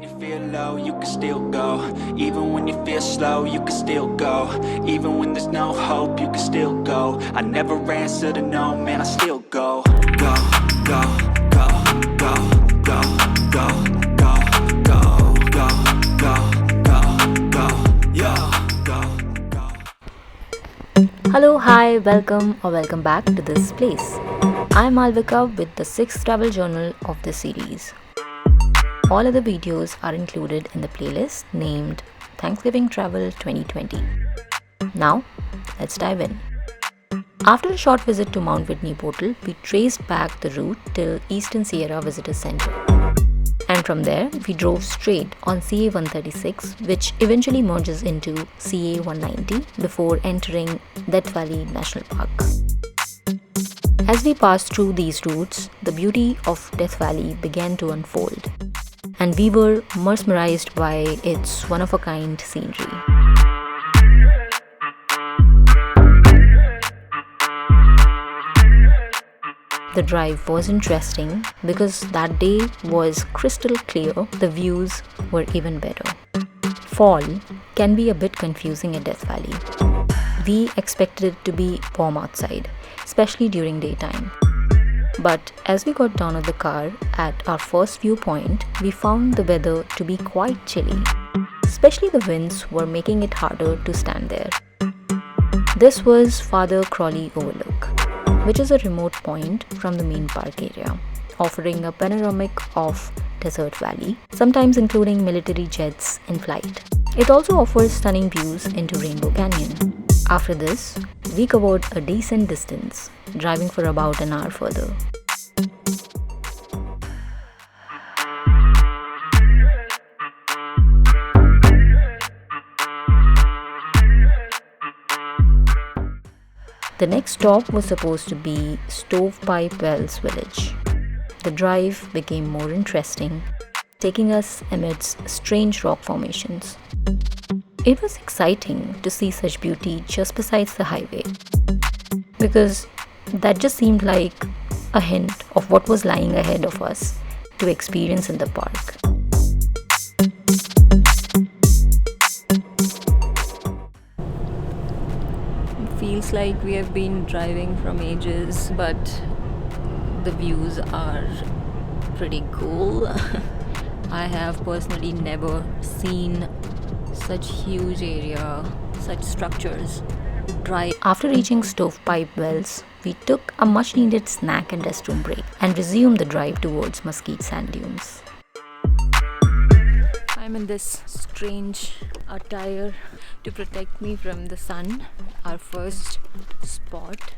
when you feel low, you can still go. Even when you feel slow, you can still go. Even when there's no hope, you can still go. I never answer to no, man, I still go. Go, go, go, go, go, go, go, go, go, go, go, go, yo, go, go. Hello, hi, welcome or welcome back to this place. I'm Alvika with the 6th travel journal of this series. All other videos are included in the playlist named Thanksgiving Travel 2020. Now, let's dive in. After a short visit to Mount Whitney portal, we traced back the route till Eastern Sierra Visitor Center. And from there, we drove straight on CA 136, which eventually merges into CA 190 before entering Death Valley National Park. As we passed through these routes, the beauty of Death Valley began to unfold, and we were mesmerized by its one-of-a-kind scenery. The drive was interesting because that day was crystal clear, the views were even better. Fall can be a bit confusing at Death Valley. We expected it to be warm outside, especially during daytime. But as we got down at the car at our first viewpoint, we found the weather to be quite chilly. Especially the winds were making it harder to stand there. This was Father Crowley Overlook, which is a remote point from the main park area, offering a panoramic of Desert Valley, sometimes including military jets in flight. It also offers stunning views into Rainbow Canyon. After this, we covered a decent distance, driving for about an hour further. The next stop was supposed to be Stovepipe Wells Village. The drive became more interesting, taking us amidst strange rock formations. It was exciting to see such beauty just besides the highway, because that just seemed like a hint of what was lying ahead of us to experience in the park. It feels like we have been driving from ages, but the views are pretty cool. I have personally never seen such huge area, such structures. After reaching Stovepipe Wells, we took a much needed snack and restroom break and resumed the drive towards Mesquite Sand Dunes. I'm in this strange attire to protect me from the sun. Our first spot,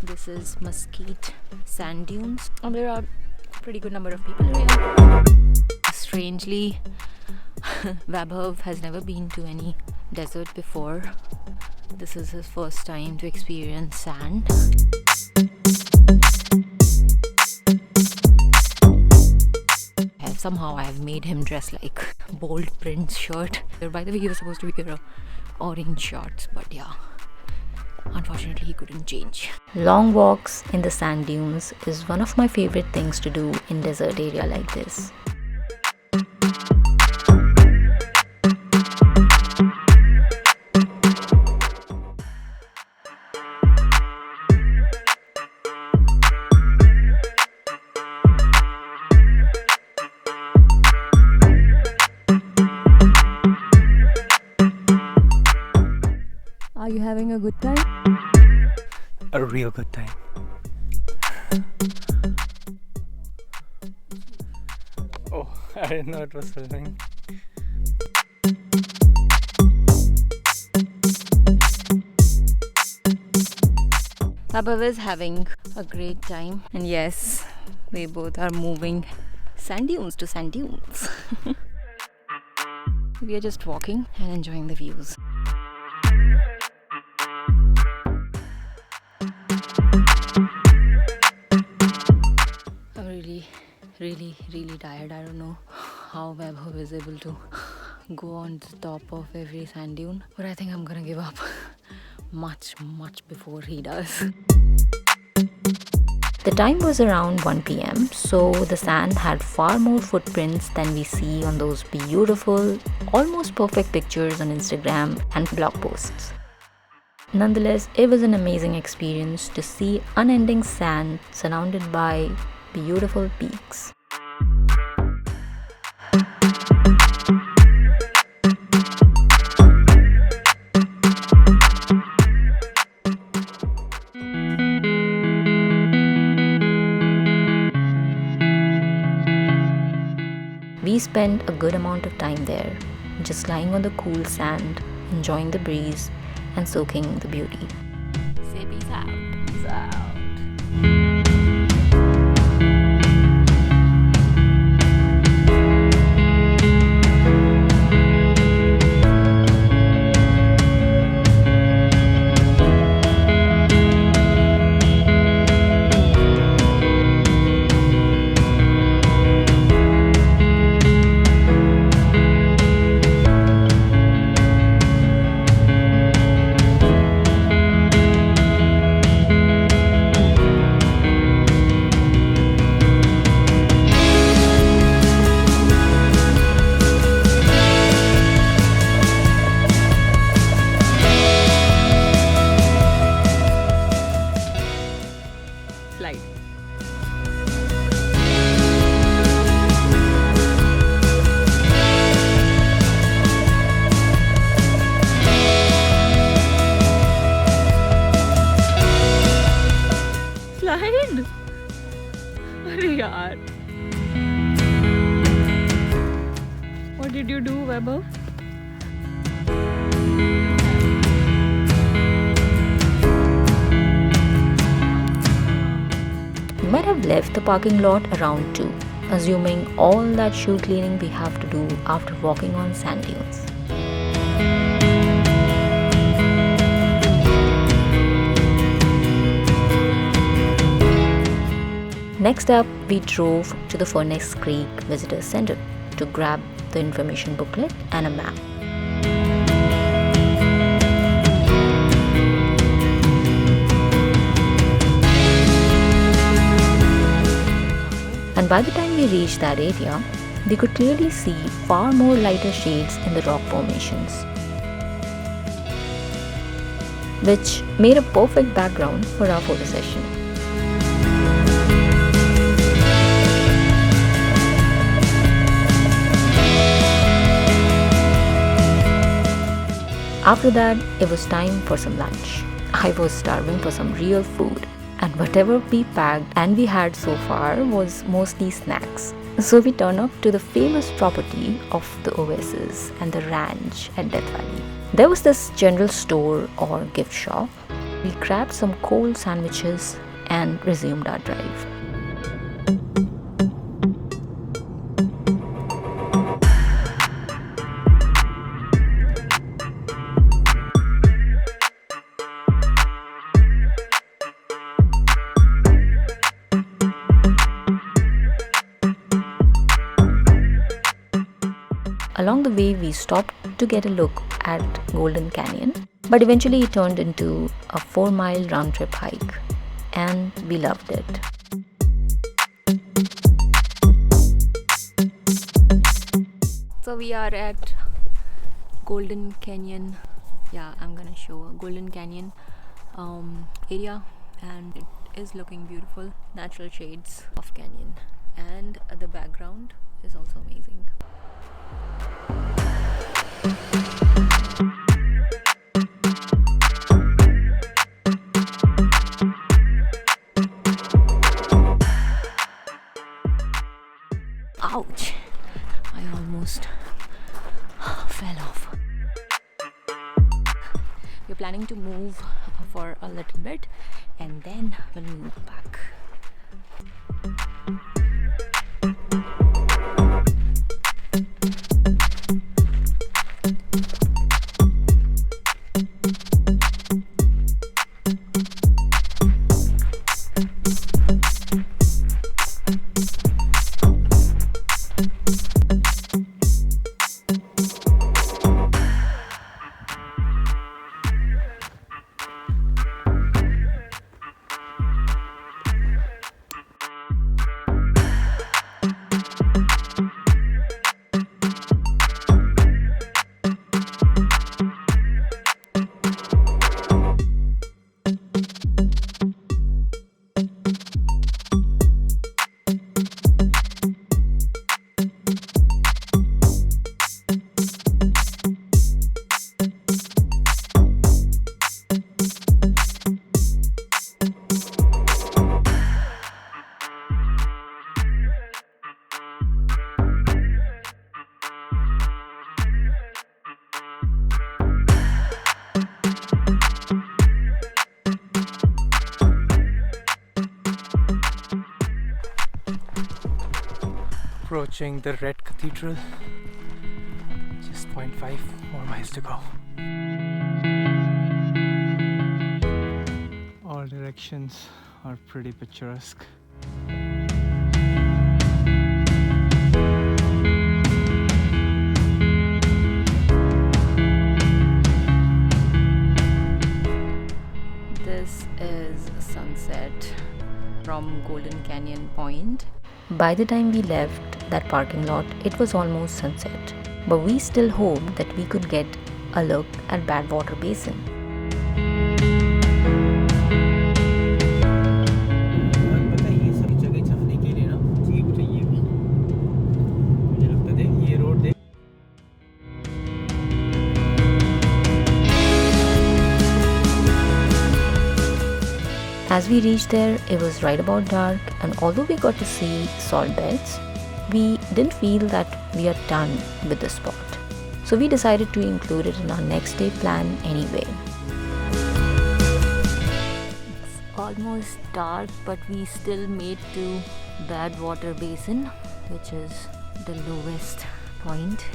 this is Mesquite Sand Dunes, and there are a pretty good number of people here. Strangely, Vaibhav has never been to any desert before. This is his first time to experience sand. Somehow I have made him dress like bold print shirt. By the way, he was supposed to wear orange shorts, but yeah, unfortunately he couldn't change. Long walks in the sand dunes is one of my favorite things to do in desert area like this. Are you having a good time? A real good time. Oh, I didn't know it was filming. Vaibhav is having a great time, and yes, they both are moving sand dunes to sand dunes. We are just walking and enjoying the views. I'm really tired. I don't know how Vaibhav is able to go on the top of every sand dune, but I think I'm gonna give up much before he does. The time was around 1 p.m., so the sand had far more footprints than we see on those beautiful, almost perfect pictures on Instagram and blog posts. Nonetheless, it was an amazing experience to see unending sand surrounded by beautiful peaks. We spent a good amount of time there, just lying on the cool sand, enjoying the breeze, and soaking the beauty. Say peace out. Peace out. What did you do, Weber? We might have left the parking lot around 2, assuming all that shoe cleaning we have to do after walking on sand dunes. Next up, we drove to the Furnace Creek Visitor Center to grab the information booklet and a map. And by the time we reached that area, we could clearly see far more lighter shades in the rock formations, which made a perfect background for our photo session. After that, it was time for some lunch. I was starving for some real food, and whatever we packed and we had so far was mostly snacks. So we turned up to the famous property of the Oasis and the ranch at Death Valley. There was this general store or gift shop. We grabbed some cold sandwiches and resumed our drive. Along the way, we stopped to get a look at Golden Canyon, but eventually it turned into a 4-mile round-trip hike, and we loved it. So we are at Golden Canyon. Yeah, I'm gonna show a Golden Canyon area, and it is looking beautiful. Natural shades of canyon, and the background is also amazing. Ouch! I almost fell off. We're planning to move for a little bit and then we'll move back. approaching the Red Cathedral. Just 0.5 more miles to go. All directions are pretty picturesque. This is sunset from Golden Canyon Point. By the time we left that parking lot, it was almost sunset, but we still hoped that we could get a look at Badwater Basin. As we reached there, it was right about dark, and although we got to see salt beds, we didn't feel that we are done with the spot. So we decided to include it in our next day plan anyway. It's almost dark, but we still made to Badwater Basin, which is the lowest point.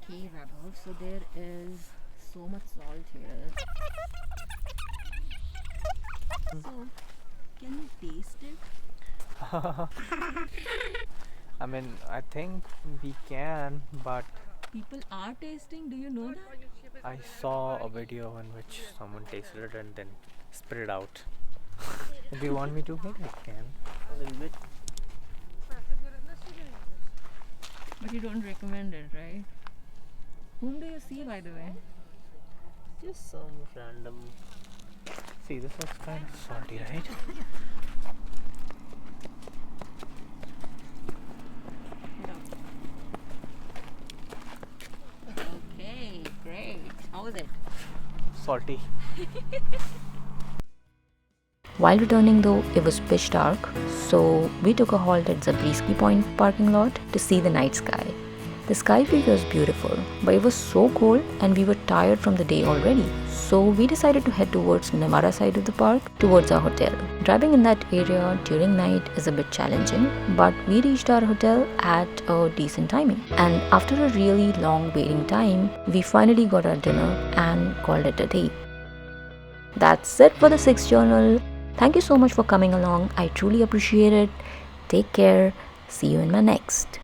Okay, Rebel, so there is so much salt here. So, can you taste it? I mean, I think we can, but People are tasting, do you know that? I saw a video in which someone tasted it and then spit it out. If you want me to, maybe I can. A little bit. But you don't recommend it, right? Whom do you see, by the way? Just some random. See, this is kind of salty, right? Okay, great. How is it? Salty. While returning though, it was pitch dark, so we took a halt at Zabriskie Point parking lot to see the night sky. The sky view was beautiful, but it was so cold and we were tired from the day already. So we decided to head towards Namara side of the park, towards our hotel. Driving in that area during night is a bit challenging, but we reached our hotel at a decent timing. And after a really long waiting time, we finally got our dinner and called it a day. That's it for the 6th journal. Thank you so much for coming along. I truly appreciate it. Take care. See you in my next.